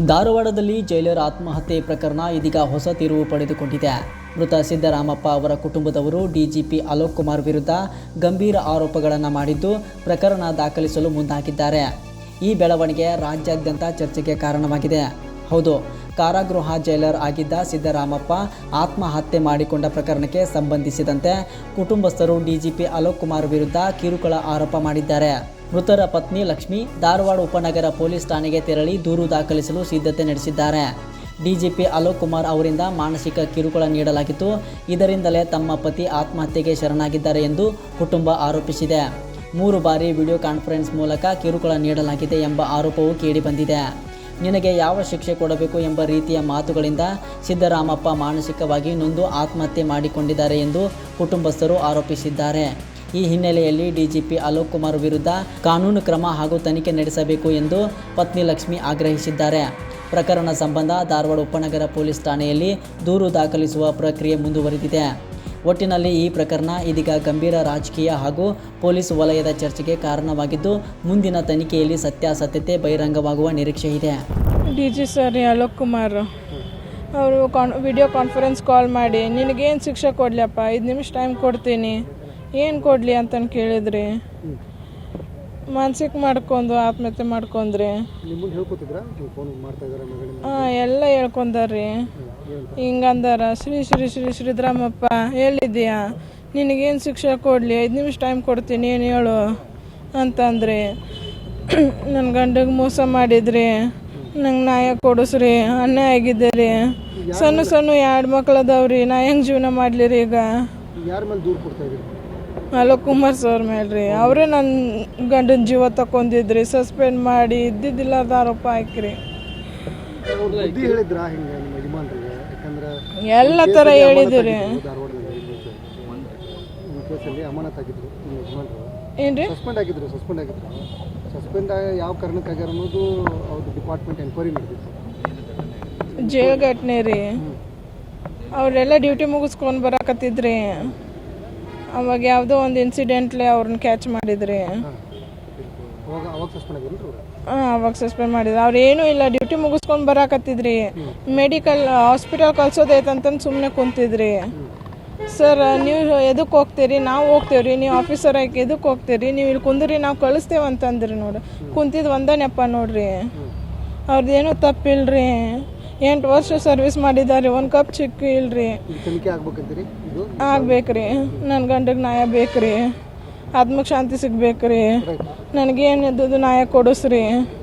ಧಾರವಾಡದಲ್ಲಿ ಜೈಲರ್ ಆತ್ಮಹತ್ಯೆ ಪ್ರಕರಣ ಇದೀಗ ಹೊಸ ತಿರುವು ಪಡೆದುಕೊಂಡಿದೆ. ಮೃತ ಸಿದ್ದರಾಮಪ್ಪ ಅವರ ಕುಟುಂಬದವರು ಡಿಜಿಪಿ ಅಲೋಕ್ ಕುಮಾರ್ ವಿರುದ್ಧ ಗಂಭೀರ ಆರೋಪಗಳನ್ನು ಮಾಡಿದ್ದು ಪ್ರಕರಣ ದಾಖಲಿಸಲು ಮುಂದಾಗಿದ್ದಾರೆ. ಈ ಬೆಳವಣಿಗೆ ರಾಜ್ಯಾದ್ಯಂತ ಚರ್ಚೆಗೆ ಕಾರಣವಾಗಿದೆ. ಹೌದು, ಕಾರಾಗೃಹ ಜೈಲರ್ ಆಗಿದ್ದ ಸಿದ್ದರಾಮಪ್ಪ ಆತ್ಮಹತ್ಯೆ ಮಾಡಿಕೊಂಡ ಪ್ರಕರಣಕ್ಕೆ ಸಂಬಂಧಿಸಿದಂತೆ ಕುಟುಂಬಸ್ಥರು ಡಿಜಿಪಿ ಅಲೋಕ್ ಕುಮಾರ್ ವಿರುದ್ಧ ಕಿರುಕುಳ ಆರೋಪ ಮಾಡಿದ್ದಾರೆ. ಮೃತರ ಪತ್ನಿ ಲಕ್ಷ್ಮಿ ಧಾರವಾಡ ಉಪನಗರ ಪೊಲೀಸ್ ಠಾಣೆಗೆ ತೆರಳಿ ದೂರು ದಾಖಲಿಸಲು ಸಿದ್ಧತೆ ನಡೆಸಿದ್ದಾರೆ. ಡಿಜಿಪಿ ಅಲೋಕ್ ಕುಮಾರ್ ಅವರಿಂದ ಮಾನಸಿಕ ಕಿರುಕುಳ ನೀಡಲಾಗಿತ್ತು. ಇದರಿಂದಲೇ ತಮ್ಮ ಪತಿ ಆತ್ಮಹತ್ಯೆಗೆ ಶರಣಾಗಿದ್ದಾರೆ ಎಂದು ಕುಟುಂಬ ಆರೋಪಿಸಿದೆ. 3 ಬಾರಿ ವಿಡಿಯೋ ಕಾನ್ಫರೆನ್ಸ್ ಮೂಲಕ ಕಿರುಕುಳ ನೀಡಲಾಗಿದೆ ಎಂಬ ಆರೋಪವೂ ಕೇಳಿಬಂದಿದೆ. ನಿನಗೆ ಯಾವ ಶಿಕ್ಷೆ ಕೊಡಬೇಕು ಎಂಬ ರೀತಿಯ ಮಾತುಗಳಿಂದ ಸಿದ್ದರಾಮಪ್ಪ ಮಾನಸಿಕವಾಗಿ ನೊಂದು ಆತ್ಮಹತ್ಯೆ ಮಾಡಿಕೊಂಡಿದ್ದಾರೆ ಎಂದು ಕುಟುಂಬಸ್ಥರು ಆರೋಪಿಸಿದ್ದಾರೆ. ಈ ಹಿನ್ನೆಲೆಯಲ್ಲಿ ಡಿಜಿಪಿ ಅಲೋಕ್ ಕುಮಾರ್ ವಿರುದ್ಧ ಕಾನೂನು ಕ್ರಮ ಹಾಗೂ ತನಿಖೆ ನಡೆಸಬೇಕು ಎಂದು ಪತ್ನಿ ಲಕ್ಷ್ಮಿ ಆಗ್ರಹಿಸಿದ್ದಾರೆ. ಪ್ರಕರಣ ಸಂಬಂಧ ಧಾರವಾಡ ಉಪನಗರ ಪೊಲೀಸ್ ಠಾಣೆಯಲ್ಲಿ ದೂರು ದಾಖಲಿಸುವ ಪ್ರಕ್ರಿಯೆ ಮುಂದುವರೆದಿದೆ. ಒಟ್ಟಿನಲ್ಲಿ ಈ ಪ್ರಕರಣ ಇದೀಗ ಗಂಭೀರ ರಾಜಕೀಯ ಹಾಗೂ ಪೊಲೀಸ್ ವಲಯದ ಚರ್ಚೆಗೆ ಕಾರಣವಾಗಿದ್ದು ಮುಂದಿನ ತನಿಖೆಯಲ್ಲಿ ಸತ್ಯಾಸತ್ಯತೆ ಬಹಿರಂಗವಾಗುವ ನಿರೀಕ್ಷೆ ಇದೆ. ಡಿ.ಜಿ. ಸರ್ ಅಲೋಕ್ ಕುಮಾರ್ ಅವರು ವಿಡಿಯೋ ಕಾನ್ಫರೆನ್ಸ್ ಕಾಲ್ ಮಾಡಿ ನಿನಗೇನು ಶಿಕ್ಷೆ ಕೊಡಲಪ್ಪ, 5 ನಿಮಿಷ ಟೈಮ್ ಕೊಡ್ತೀನಿ, ಏನು ಕೊಡಲಿ ಅಂತಂದು ಕೇಳಿದ್ರಿ. ಮಾನಸಿಕ ಮಾಡ್ಕೊಂಡು ಆತ್ಮಹತ್ಯೆ ಮಾಡ್ಕೊಂಡ್ರಿ. ಎಲ್ಲ ಹೇಳ್ಕೊಂಡಾರ್ರಿ. ಹಿಂಗಂದಾರ, ಶ್ರೀ ಶ್ರೀ ಶ್ರೀ ಸಿದ್ದರಾಮಪ್ಪ ಎಲ್ಲಿದ್ದೀಯಾ, ನಿನಗೇನು ಶಿಕ್ಷೆ ಕೊಡಲಿ, 5 ನಿಮಿಷ ಟೈಮ್ ಕೊಡ್ತೀನಿ, ಏನು ಹೇಳು ಅಂತಂದ್ರಿ. ನನ್ನ ಗಂಡಗೆ ಮೋಸ ಮಾಡಿದ್ರಿ, ನಂಗೆ ನ್ಯಾಯ ಕೊಡಿಸ್ರಿ, ಅನ್ಯಾಯ ಆಗಿದ್ದೀರಿ. ಸಣ್ಣ 2 ಮಕ್ಳದವ್ರಿ, ನಾ ಹೆಂಗೆ ಜೀವನ ಮಾಡಲಿ ರೀ? ಈಗ ಅಲೋಕ್ ಕುಮಾರ್ ಸರ್ ಮೇಲ್ರಿ, ಅವರೇ ನನ್ನ ಗಂಡನ ಜೀವ ತಗೊಂಡಿದ್ರಿ. ಸಸ್ಪೆಂಡ್ ಮಾಡಿ ಇದ್ದಿದ್ದಿಲ್ಲದ ಆರೋಪ ಹಾಕ್ರಿ. ಎಲ್ಲ ಥರ ಹೇಳಿದ್ರಿ. ಏನ್ರಿ ಜೈಲ್ ಘಟನೆ ರೀ. ಅವರೆಲ್ಲ ಡ್ಯೂಟಿ ಮುಗಿಸ್ಕೊಂಡು ಬರಾಕತ್ತಿದ್ರಿ. ಅವಾಗ ಯಾವುದೋ ಒಂದು ಇನ್ಸಿಡೆಂಟ್ಲಿ ಅವ್ರನ್ನ ಕ್ಯಾಚ್ ಮಾಡಿದ್ರಿ. ಅವಾಗ ಸಸ್ಪೆಂಡ್ ಮಾಡಿದ್ರು. ಅವ್ರೇನೂ ಇಲ್ಲ, ಡ್ಯೂಟಿ ಮುಗಿಸ್ಕೊಂಡು ಬರಾಕತ್ತಿದ್ರಿ. ಮೆಡಿಕಲ್ ಹಾಸ್ಪಿಟಲ್ ಕಳ್ಸೋದೈತಂತಂದು ಸುಮ್ಮನೆ ಕುಂತಿದ್ರಿ. ಸರ್ ನೀವು ಎದಕ್ಕೆ ಹೋಗ್ತೀರಿ? ನಾವು ಹೋಗ್ತೇವ್ರಿ. ನೀವು ಆಫೀಸರ್ ಆಗಿ ಎದಕ್ಕೆ ಹೋಗ್ತೀರಿ? ನೀವು ಇಲ್ಲಿ ಕುಂದ್ರಿ, ನಾವು ಕಳಿಸ್ತೇವೆ ಅಂತಂದ್ರಿ. ನೋಡಿ ಕುಂತಿದ್ದು ಒಂದನೇಪ್ಪ ನೋಡ್ರಿ. ಅವ್ರದ್ದೇನೂ ತಪ್ಪಿಲ್ರಿ. 8 ವರ್ಷ ಸರ್ವಿಸ್ ಮಾಡಿದ್ದಾರೆ, 1 ಕಪ್ ಚಿಕ್ಕ ಇಲ್ರಿ. ಆಗ್ಬೇಕ್ರಿ. ನನ್ನ ಗಂಡಗೆ ನ್ಯಾಯ ಬೇಕ್ರಿ, ಆತ್ಮಕ್ಕೆ ಶಾಂತಿ ಸಿಗ್ಬೇಕ್ರಿ. ನನಗೇನು ನ್ಯಾಯ ಕೊಡಿಸ್ರಿ.